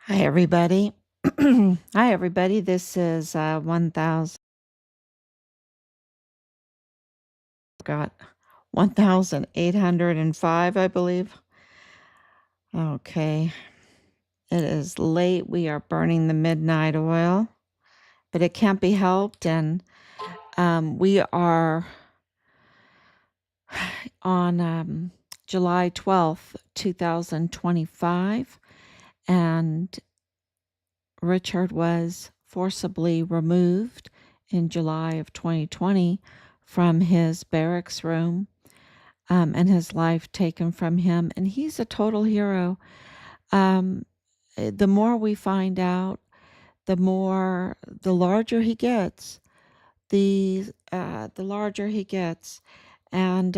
Hi, everybody. Hi, everybody. This is 1000. Got 1805, I believe. Okay. It is late. We are burning the midnight oil, but it can't be helped. And we are on July 12th, 2025. And Richard was forcibly removed in July of 2020 from his barracks room, and his life taken from him. And he's a total hero. The more we find out, the larger he gets, the larger he gets. And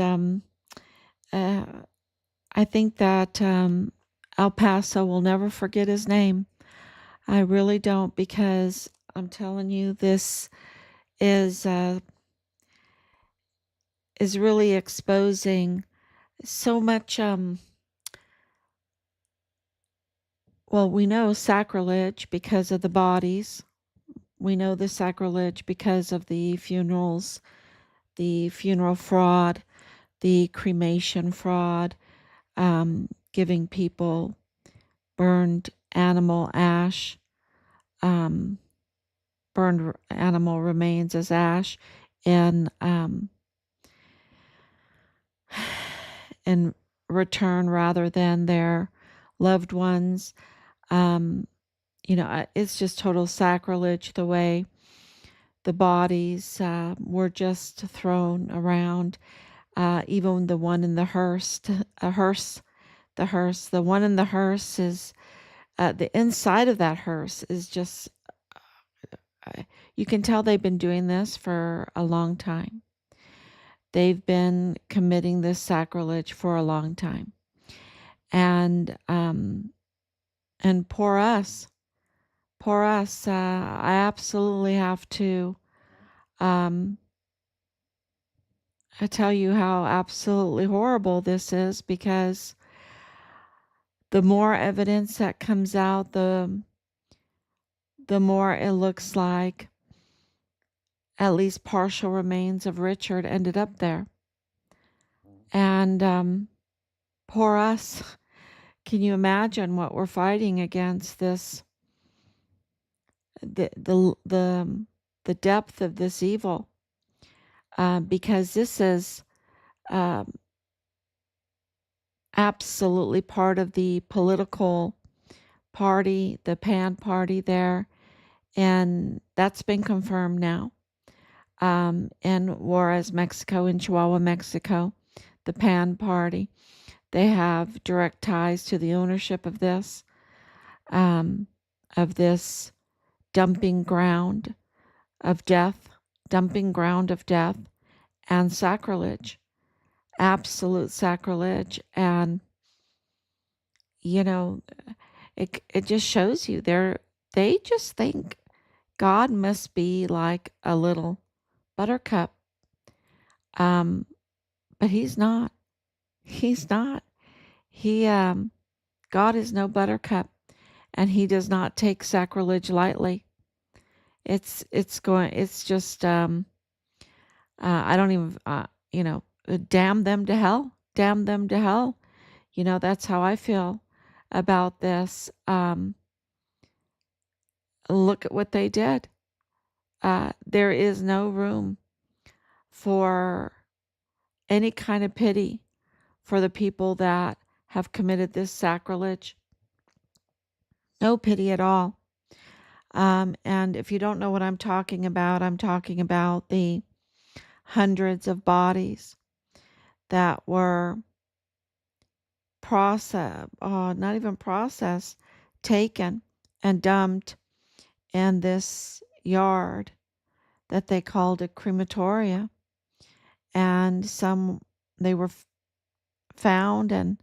I think that El Paso will never forget his name. I really don't, because I'm telling you, this is really exposing so much. Well, we know sacrilege because of the bodies. We know the sacrilege because of the funerals, the funeral fraud, the cremation fraud, giving people burned animal ash, burned animal remains as ash, and in return rather than their loved ones. It's just total sacrilege the way the bodies were just thrown around. Even the one in the the one in the hearse is, the inside of that hearse is just, you can tell they've been doing this for a long time. They've been committing this sacrilege for a long time. And poor us, I absolutely have to I tell you how absolutely horrible this is, because the more evidence that comes out, the more it looks like at least partial remains of Richard ended up there. And poor us. Can you imagine what we're fighting against? This, the depth of this evil, because this is absolutely part of the political party, the PAN party there, and that's been confirmed now. In Juarez, Mexico, in Chihuahua, Mexico, the PAN party, they have direct ties to the ownership of this dumping ground of death, and sacrilege, absolute sacrilege. And it just shows you they just think God must be like a little buttercup. But he's not. He's not. God is no buttercup, and he does not take sacrilege lightly. It's just, I don't even, damn them to hell. Damn them to hell. That's how I feel about this. Look at what they did. There is no room for any kind of pity for the people that have committed this sacrilege. No pity at all. And if you don't know what I'm talking about the hundreds of bodies that were not even processed, taken and dumped in this yard that they called a crematoria. And they were found, and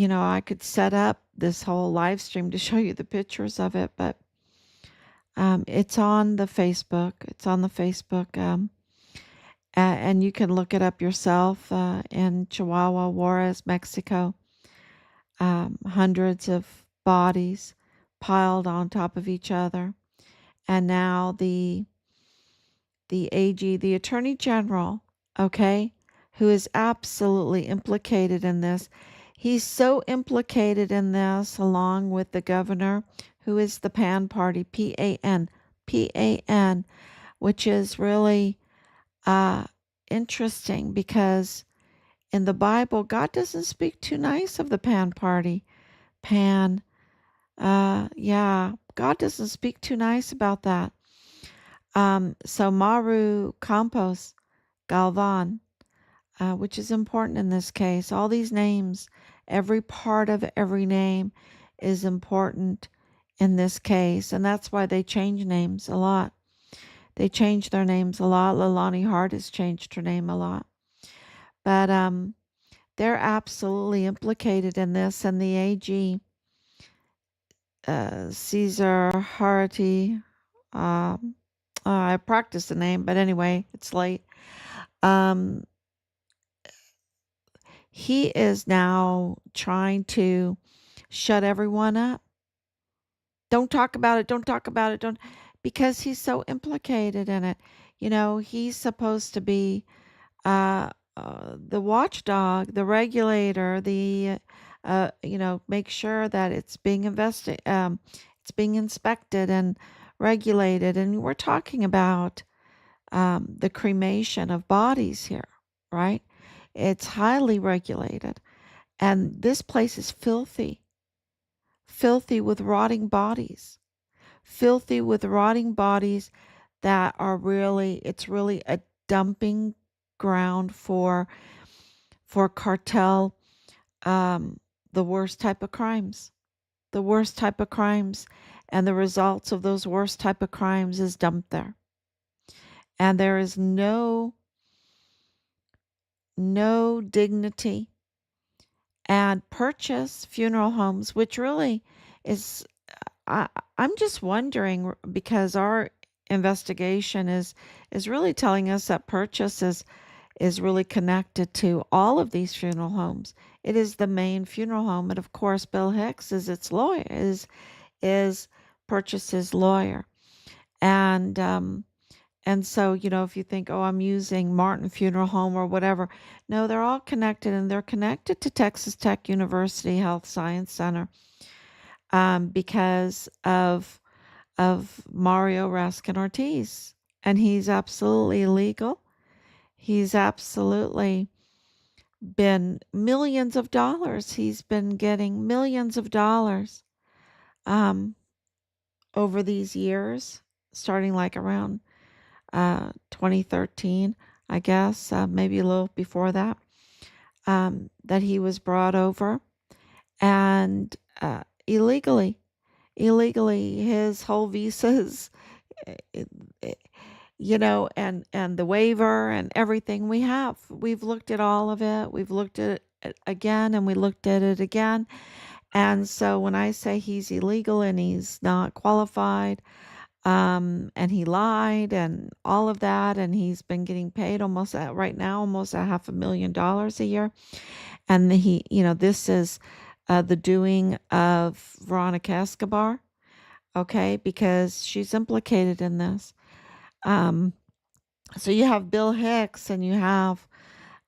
I could set up this whole live stream to show you the pictures of it, but it's on the Facebook. And you can look it up yourself, in Chihuahua, Juarez, Mexico. hundreds of bodies piled on top of each other. And now the AG, the Attorney General, okay, who is absolutely implicated in this. He's so implicated in this, along with the governor, who is the PAN party, PAN, PAN, which is really uh, interesting because in the Bible, God doesn't speak too nice of the PAN party. PAN, yeah, God doesn't speak too nice about that. So Maru Campos Galvan, which is important in this case. All these names, every part of every name is important in this case. And that's why they change names a lot. They change their names a lot. Leilani Hart has changed her name a lot. But they're absolutely implicated in this. And the AG, Caesar Harity, I practiced the name, but anyway, it's late. Um, he is now trying to shut everyone up. Don't talk about it. Don't talk about it. Don't, because he's so implicated in it. You know, he's supposed to be the watchdog, the regulator, make sure that it's being it's being inspected and regulated. And we're talking about the cremation of bodies here, right? It's highly regulated. And this place is filthy, filthy with rotting bodies, filthy with rotting bodies that are really, it's really a dumping ground for cartel, um, the worst type of crimes, the worst type of crimes. And the results of those worst type of crimes is dumped there. And there is no dignity. And purchase funeral homes, which really is, I, I'm just wondering because our investigation is really telling us that purchase is really connected to all of these funeral homes. It is the main funeral home, and of course, Bill Hicks is its lawyer, is Purchase's lawyer, and and so, if you think, oh, I'm using Martin Funeral Home or whatever, no, they're all connected, and they're connected to Texas Tech University Health Science Center, because of Mario Raskin Ortiz, and he's absolutely illegal. He's absolutely been millions of dollars. He's been getting millions of dollars um, over these years, starting like around 2013, I guess, maybe a little before that, that he was brought over and illegally, his whole visas, eh, eh, and the waiver and everything we've looked at all of it. We've looked at it again and we looked at it again. And so when I say he's illegal and he's not qualified, and he lied and all of that, and he's been getting paid almost at right now, almost $500,000 a year. And this is the doing of Veronica Escobar, okay, because she's implicated in this. Um, so you have Bill Hicks and you have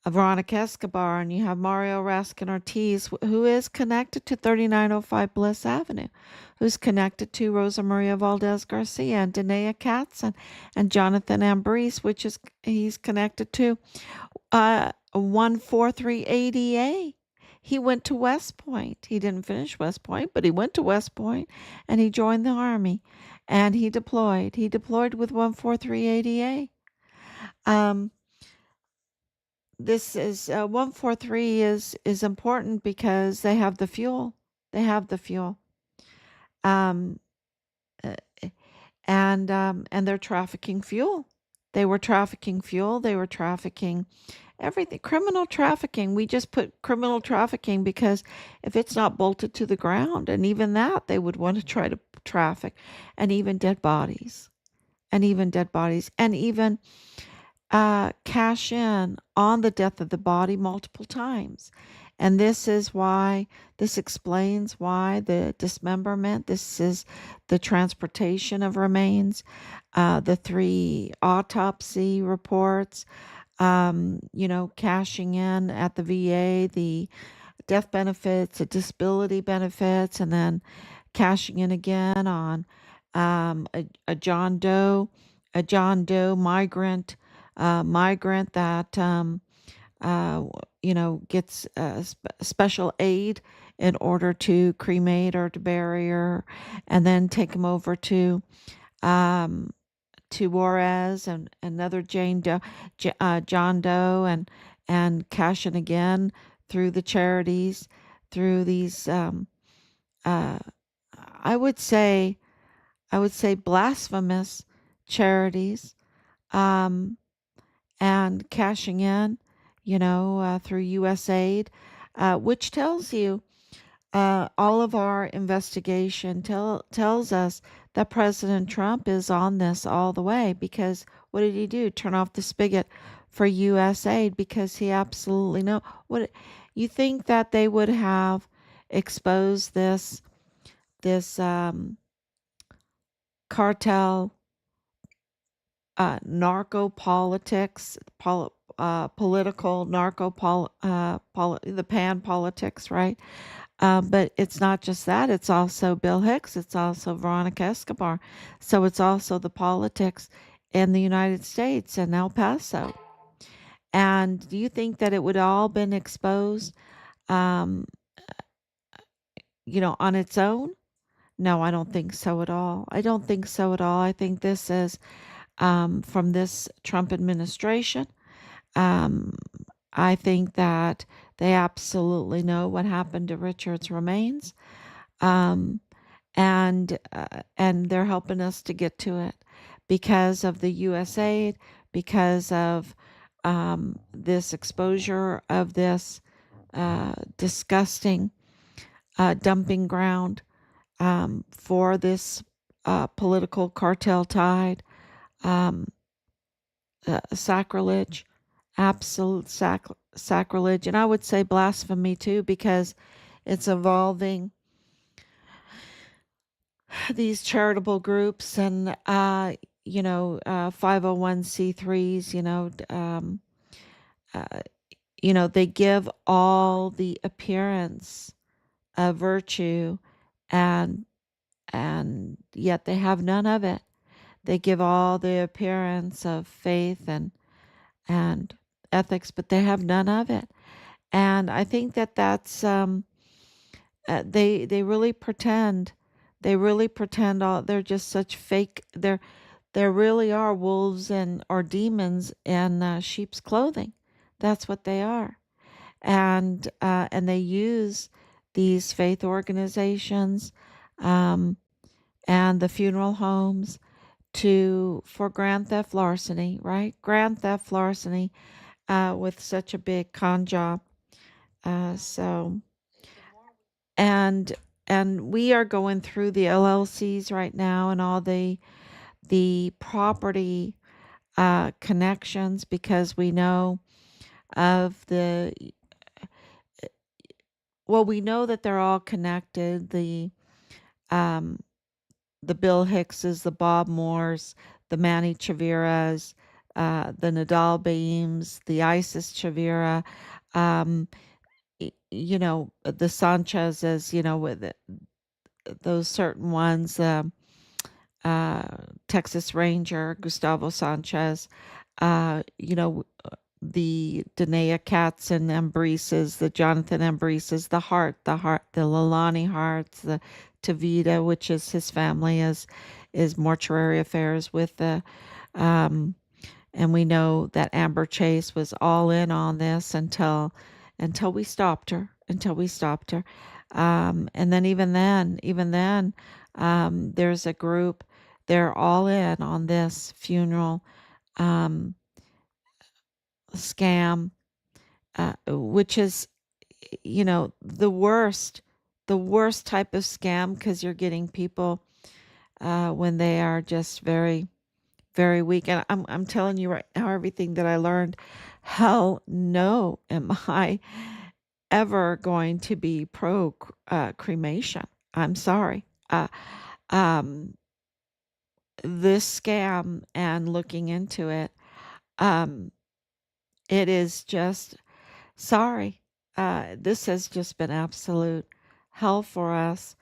Veronica Escobar and you have Mario Raskin Ortiz, who is connected to 3905 Bliss Avenue, who's connected to Rosa Maria Valdez Garcia and Danae Katzen and Jonathan Ambrose, which is he's connected to 143 ADA. He went to West Point. He didn't finish West Point, but he went to West Point and he joined the Army and he deployed. He deployed with 143 ADA. This is 143 is important because they have the fuel. They have the fuel. Um, uh, and they're trafficking fuel. They were trafficking fuel. They were trafficking everything. Criminal trafficking. We just put criminal trafficking because if it's not bolted to the ground, and even that they would want to try to traffic, and even dead bodies, and even dead bodies, and even cash in on the death of the body multiple times. And this explains why the dismemberment, this is the transportation of remains, the 3 autopsy reports, cashing in at the VA, the death benefits, the disability benefits, and then cashing in again on a John Doe migrant that uh, gets special aid in order to cremate or to bury her, and then take him over um, to Juarez and another John Doe, and cash in again through the charities, through these uh, I would say blasphemous charities, um, and cashing in, through USAID, which tells you all of our investigation tells us that President Trump is on this all the way, because what did he do? Turn off the spigot for USAID, because he absolutely know what you think that they would have exposed this cartel, narco politics, political narco the pan politics, right? But it's not just that, it's also Bill Hicks, it's also Veronica Escobar. So it's also the politics in the United States and El Paso. And do you think that it would all been exposed, um, on its own? No, I don't think so at all. I don't think so at all. I think this is from this Trump administration. Um, I think that they absolutely know what happened to Richard's remains, um, and they're helping us to get to it because of the USAID, because of this exposure of this disgusting dumping ground for this political cartel tide, um, sacrilege, absolute sacrilege, and I would say blasphemy too, because it's involving these charitable groups and 501c3s. Uh, they give all the appearance of virtue, and yet they have none of it. They give all the appearance of faith and ethics, but they have none of it. And I think that that's they really pretend. They really pretend all they're just such fake. There really are wolves and or demons in sheep's clothing. That's what they are. And they use these faith organizations, um, and the funeral homes for grand theft larceny, right? Grand theft larceny, with such a big con job. So and we are going through the LLCs right now and all the property connections, because we know of we know that they're all connected. Um, the Bill Hickses, the Bob Moores, the Manny Chaviras, the Nadal Beams, the Isis Chavira, um, the Sanchez's, with those certain ones, uh, Texas Ranger, Gustavo Sanchez, the Danae Katz and Ambreses, the Jonathan Ambreses, the Lalani Harts, the Tavita, which is his family, is mortuary affairs with um, and we know that Amber Chase was all in on this until we stopped her, and then even then, there's a group, they're all in on this funeral um, scam, which is, the worst type of scam, because you're getting people when they are just very, very weak. And I'm telling you right now, everything that I learned, hell no, am I ever going to be pro cremation. I'm sorry. Um, this scam and looking into it, um, it is just sorry. This has just been absolute hell for us.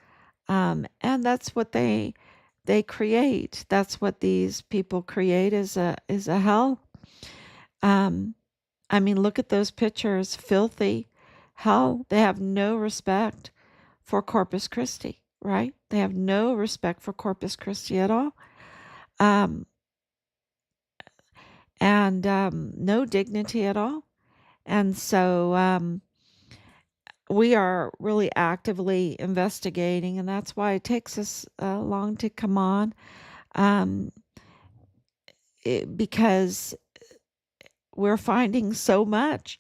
And that's what they create. That's what these people create is a hell. Um, I mean, look at those pictures, filthy hell. They have no respect for Corpus Christi, right? They have no respect for Corpus Christi at all. Um, and no dignity at all. And so we are really actively investigating, and that's why it takes us long to come on, um, because we're finding so much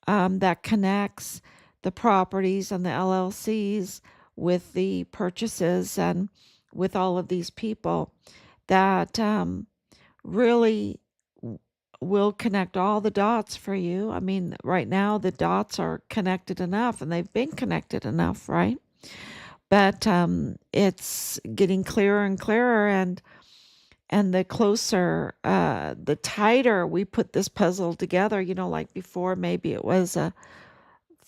that connects the properties and the LLCs with the purchases and with all of these people that really will connect all the dots for you. I mean, right now the dots are connected enough and they've been connected enough, right? But it's getting clearer and clearer, and the closer, the tighter we put this puzzle together. Like before, maybe it was a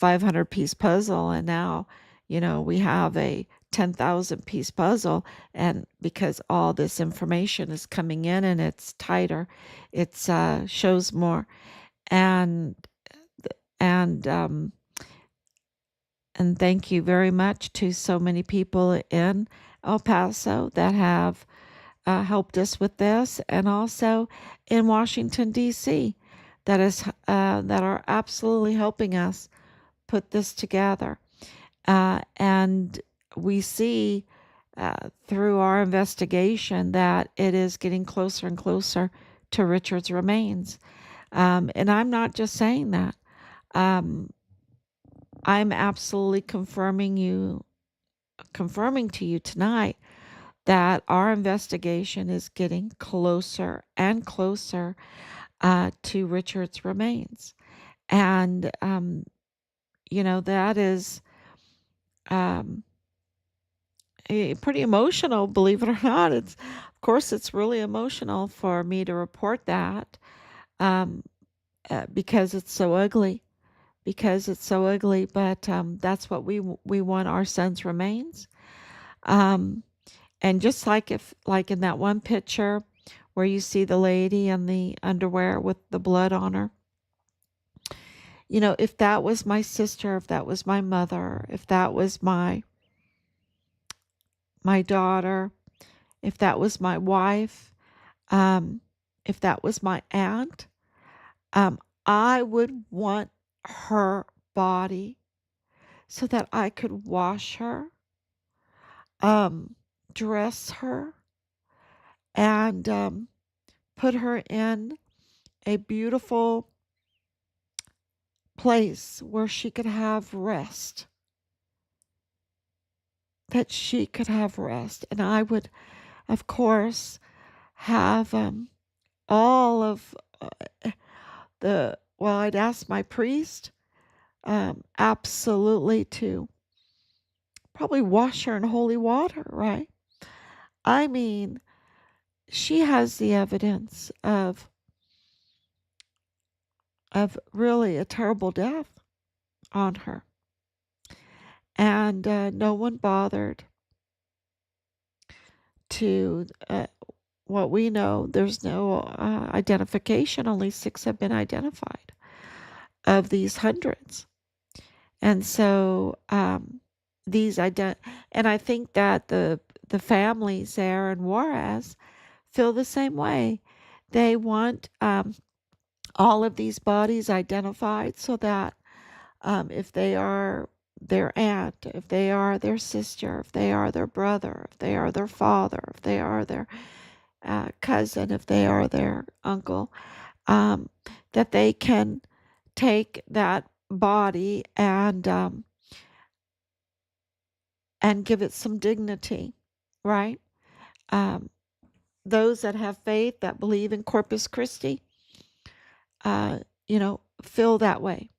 500-piece puzzle, and now, we have a 10,000-piece puzzle. And because all this information is coming in and it's tighter, it's shows more. And and um, and thank you very much to so many people in El Paso that have helped us with this, and also in Washington D.C. that are absolutely helping us put this together. And we see through our investigation that it is getting closer and closer to Richard's remains. And I'm not just saying that. Um, I'm absolutely confirming to you tonight that our investigation is getting closer and closer to Richard's remains. And, that is um, pretty emotional, believe it or not. Of course, it's really emotional for me to report that um, because it's so ugly. Because it's so ugly, but that's what we want, our son's remains. Um, And just like in that one picture where you see the lady in the underwear with the blood on her, if that was my sister, if that was my mother, if that was my daughter, if that was my wife, um, if that was my aunt, um, I would want her body so that I could wash her, um, dress her, and put her in a beautiful place where she could have rest, that she could have rest. And I would, of course, have all of I'd ask my priest absolutely to probably wash her in holy water, right? I mean, she has the evidence of really a terrible death on her. And no one bothered to, what we know, there's no identification. Only 6 have been identified of these hundreds. And so and I think that the families there in Juarez feel the same way. They want all of these bodies identified so that if they are their aunt, if they are their sister, if they are their brother, if they are their father, if they are their cousin, if they are their uncle, um, that they can take that body and give it some dignity, right? Um, those that have faith, that believe in Corpus Christi, uh, feel that way.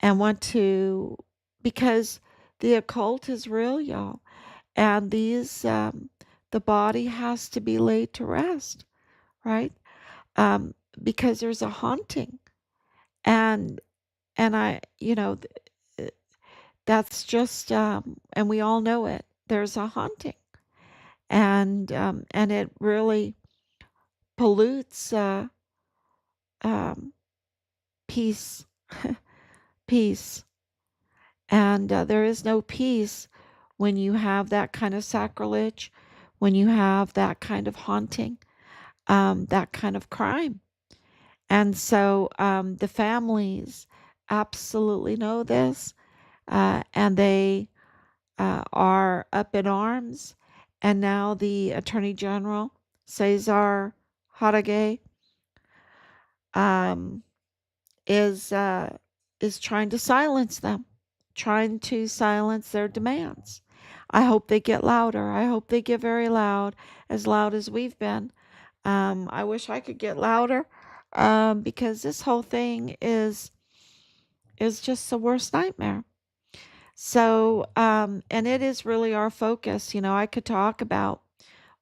and want to, because the occult is real, y'all. And the body has to be laid to rest, right? Um, because there's a haunting. And, that's just, and we all know it. There's a haunting. And it really pollutes, um, peace, peace. And there is no peace when you have that kind of sacrilege, when you have that kind of haunting, that kind of crime. And so the families absolutely know this, and they are up in arms. And now the Attorney General, Cesar Halliday, um, is uh, is trying to silence them, trying to silence their demands. I hope they get louder. I hope they get very loud, as loud as we've been. I wish I could get louder, because this whole thing is just the worst nightmare. So, and it is really our focus. I could talk about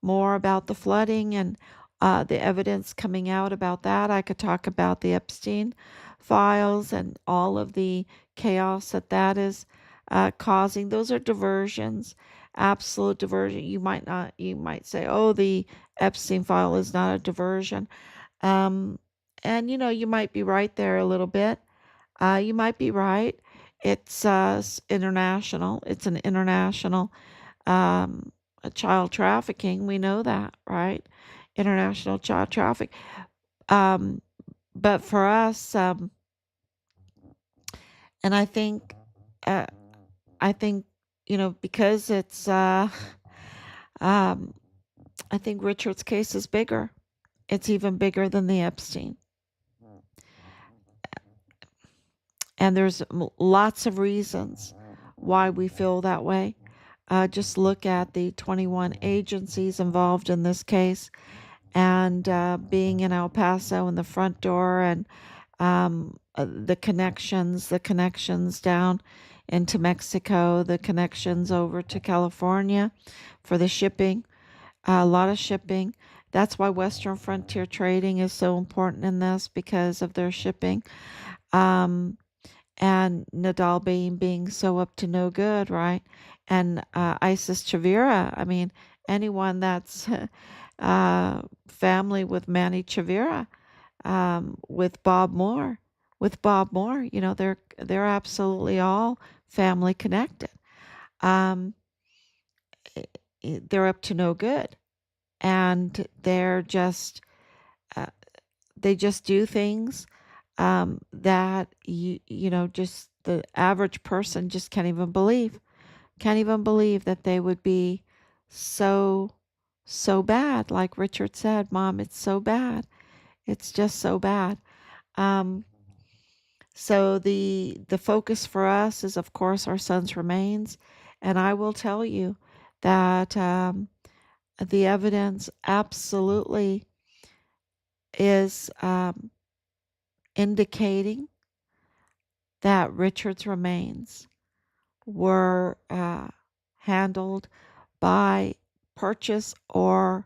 more about the flooding and the evidence coming out about that. I could talk about the Epstein files and all of the chaos that is causing. Those are diversions, absolute diversion. You might say, oh, the Epstein file is not a diversion. Um, and you might be right there a little bit. You might be right. It's international. It's an international um, child trafficking. We know that, right? International child traffic. Um, but for us, and uh, I think, because it's, um, I think Richard's case is bigger. It's even bigger than the Epstein. And there's lots of reasons why we feel that way. Just look at the 21 agencies involved in this case, and being in El Paso in the front door, and the connections down into Mexico, the connections over to California for the shipping, a lot of shipping. That's why Western Frontier Trading is so important in this, because of their shipping. Um, and Nadal being so up to no good, right? And Isis Chavira. I mean, anyone that's family with Manny Chavira, with Bob Moore, they're absolutely all family connected. Um, they're up to no good, and uh, they just do things that just the average person just can't even believe that they would be so so bad. Like Richard said, Mom, it's so bad. It's just so bad. Um, so the focus for us is, of course, our son's remains, and I will tell you that the evidence absolutely is indicating that Richard's remains were handled by purchase or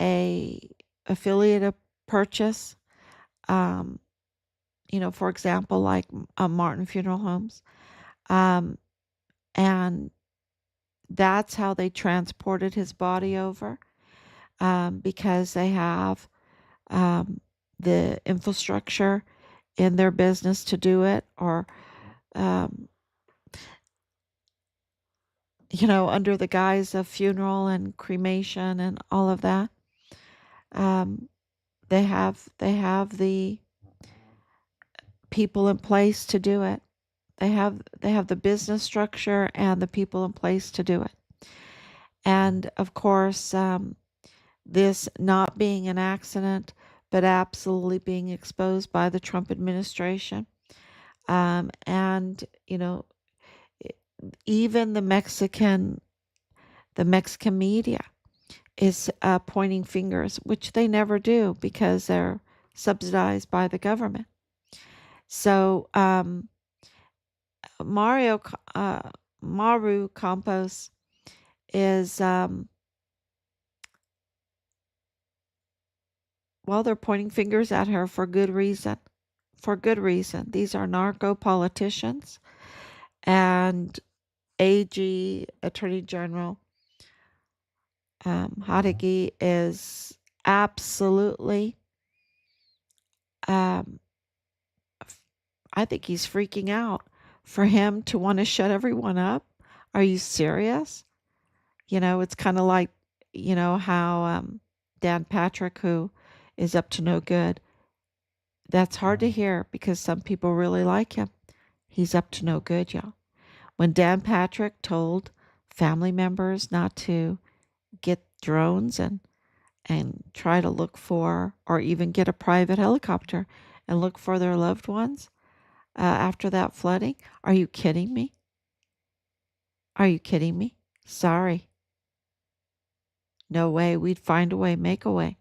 a affiliate purchase. Um, for example, like Martin Funeral Homes, um, and that's how they transported his body over, because they have um, the infrastructure in their business to do it, or um, under the guise of funeral and cremation and all of that. Um, they have the people in place to do it. They have the business structure and the people in place to do it. And of course, this not being an accident, but absolutely being exposed by the Trump administration. And even the Mexican media is pointing fingers, which they never do because they're subsidized by the government. So Mario, Maru Campos is, well, they're pointing fingers at her for good reason. For good reason. These are narco politicians, and AG, Attorney General Halliday, is absolutely, um, I think he's freaking out for him to want to shut everyone up. Are you serious? It's kind of like, how Dan Patrick, who is up to no good, that's hard to hear because some people really like him. He's up to no good, y'all. When Dan Patrick told family members not to get drones and try to look for, or even get a private helicopter and look for their loved ones after that flooding, are you kidding me? Are you kidding me? Sorry. No way. We'd find a way, make a way.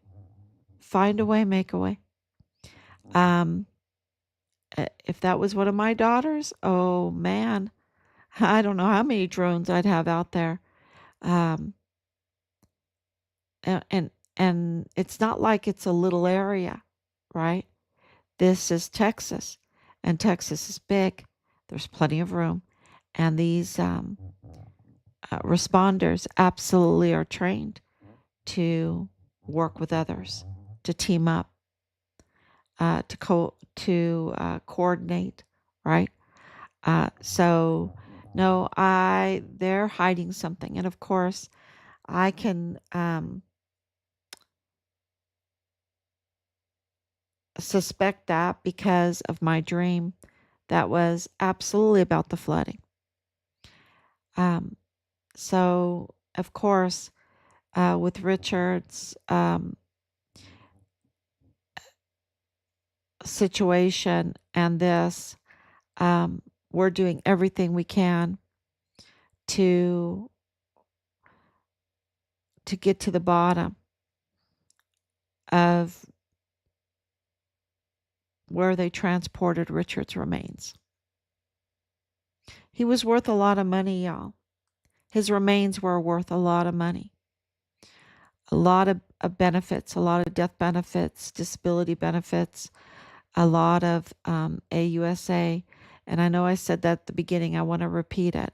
Find a way, make a way. Um, if that was one of my daughters, oh man, I don't know how many drones I'd have out there. Um, and and it's not like it's a little area, right? This is Texas, and Texas is big. There's plenty of room, and these responders absolutely are trained to work with others, to team up, to coordinate, right? So no, they're hiding something, and of course, I can suspect that because of my dream that was absolutely about the flooding. So of course, with Richard's situation and this, we're doing everything we can to get to the bottom of where they transported Richard's remains. He was worth a lot of money, y'all. His remains were worth a lot of money. A lot of benefits, a lot of death benefits, disability benefits, a lot of AUSA. And I know I said that at the beginning. I want to repeat it.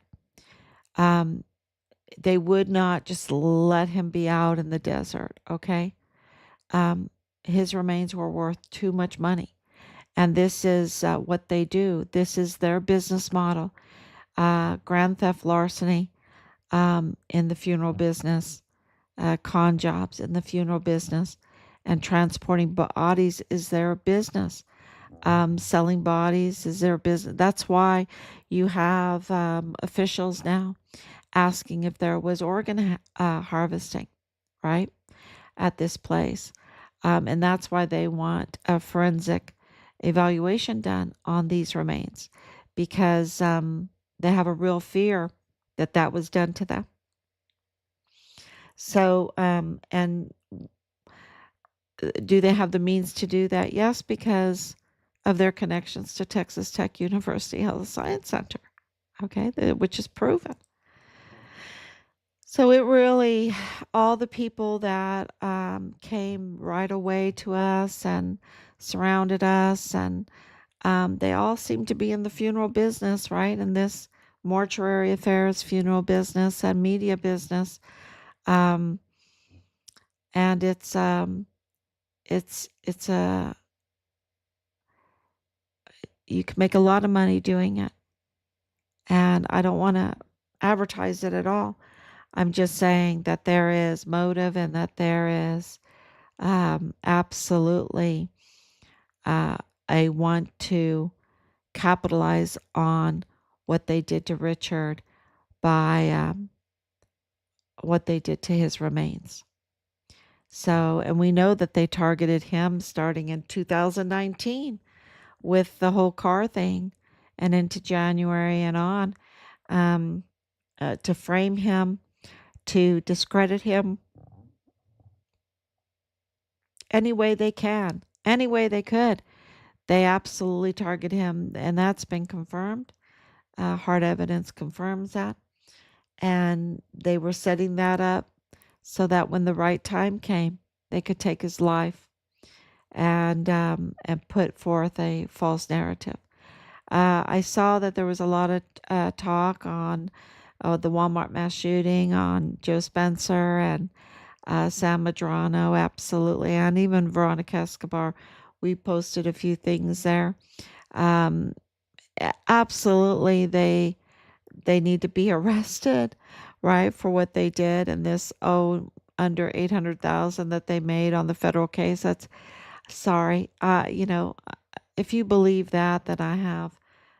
They would not just let him be out in the desert, okay? His remains were worth too much money. And this is what they do. This is their business model. Grand theft larceny in the funeral business, con jobs in the funeral business, and transporting bodies is their business. Selling bodies is their business. That's why you have officials now asking if there was organ harvesting, right, at this place. And that's why they want a forensic evaluation done on these remains, because they have a real fear that that was done to them. So, and do they have the means to do that? Yes, because of their connections to Texas Tech University Health Science Center, okay, which is proven. So it really, all the people that came right away to us and surrounded us, and they all seem to be in the funeral business, right? In this mortuary affairs, funeral business, and media business. Um, and it's a, you can make a lot of money doing it. And I don't want to advertise it at all. I'm just saying that there is motive and that there is absolutely a want to capitalize on what they did to Richard by what they did to his remains. So, and we know that they targeted him starting in 2019 with the whole car thing and into January and on, to frame him, to discredit him any way they can, any way they could. They absolutely target him, and that's been confirmed. hard evidence confirms that. And they were setting that up so that when the right time came, they could take his life and put forth a false narrative. I saw that there was a lot of talk on the Walmart mass shooting, on Joe Spencer and Sam Medrano, absolutely, and even Veronica Escobar. We posted a few things there. Um, Absolutely, they need to be arrested, right, for what they did, and this under 800,000 that they made on the federal case. That's sorry. If you believe that, then I have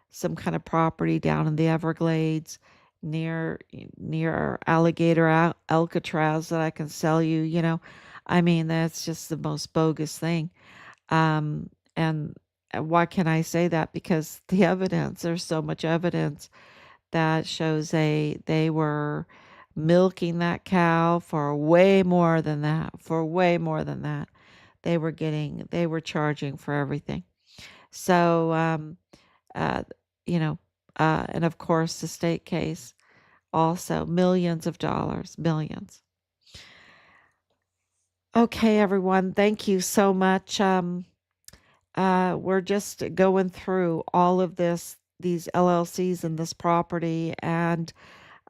some kind of property down in the Everglades near Alligator Alcatraz that I can sell you. I mean, that's just the most bogus thing. Um, and why can I say that? Because the evidence, there's so much evidence that shows they were milking that cow for way more than that, for way more than that. They were charging for everything. So, uh, you know, and of course the state case also millions of dollars, millions. Okay, everyone, thank you so much. We're just going through all of these LLCs and this property, um,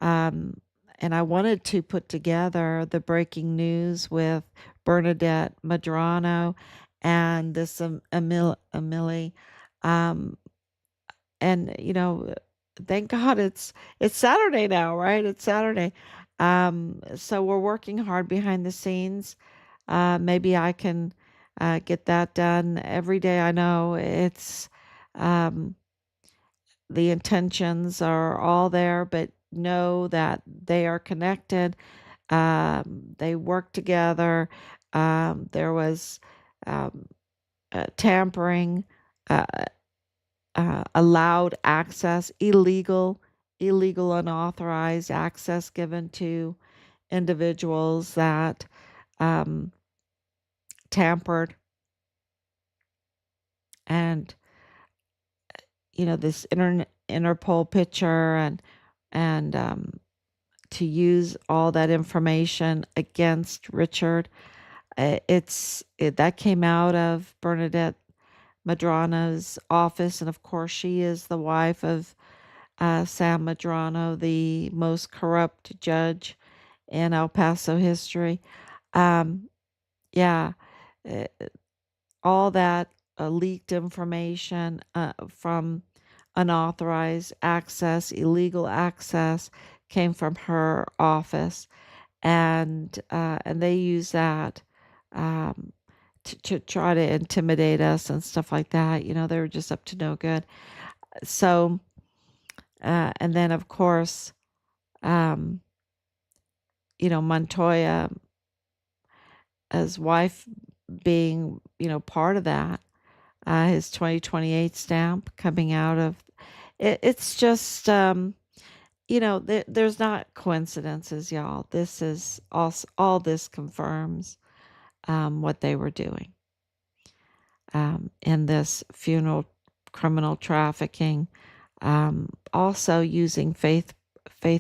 and I wanted to put together the breaking news with Bernadette Medrano and this Ameli. Um, and thank God it's Saturday now, right? It's Saturday. So we're working hard behind the scenes. Maybe I can get that done every day. I know um, the intentions are all there, but know that they are connected. They work together. There was um, tampering, uh, allowed access, illegal, unauthorized access given to individuals that um, tampered, and this Interpol picture and to use all that information against Richard. That came out of Bernadette Medrano's office, and of course, she is the wife of Sam Medrano, the most corrupt judge in El Paso history. Um, yeah, uh, all that leaked information from unauthorized access, illegal access, came from her office, and they use that um, to try to intimidate us and stuff like that. They were just up to no good. So, and then of course, um, Montoya, his wife being, part of that, his 2028 stamp coming out of it. It's just, there's not coincidences, y'all. This is all this confirms what they were doing in this funeral criminal trafficking, also using faith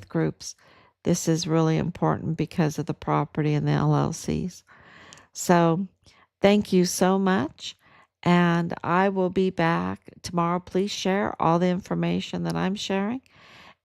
groups. This is really important because of the property and the LLCs. So thank you so much. And I will be back tomorrow. Please share all the information that I'm sharing.